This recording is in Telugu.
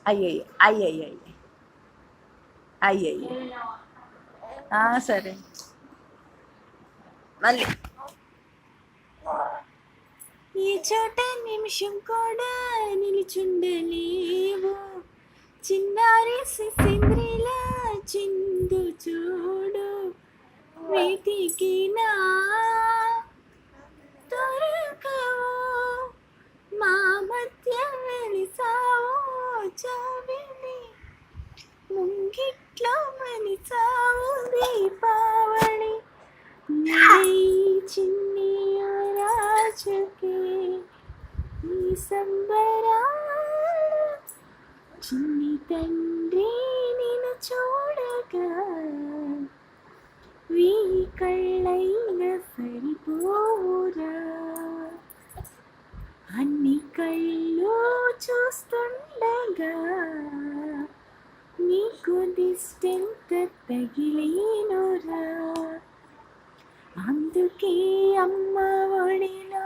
అయ్యయ్య అయ్యయ్య అయ్యయ్య సరే మళ్ళీ ఈ చోట నిమిషం కూడా నిలుచుండలేవు చిన్నారి సింద్రిలా చిందు చూడు వీటికినా దొరకవు మా మధ్య వెలిసావు చావిని ముంగిట్లో మలిసావు దీపావళి చిన్ని రాజుకి ఈ సంబరాలు చిన్ని తండ్రి నిన్ను చూడగా వీ కళ్ళైనా సరిపోరా అన్ని కళ్ళు చూస్తుండగా నీకు దిష్టెంత తగిలేనురా అందుకే అమ్మ ఒడిలో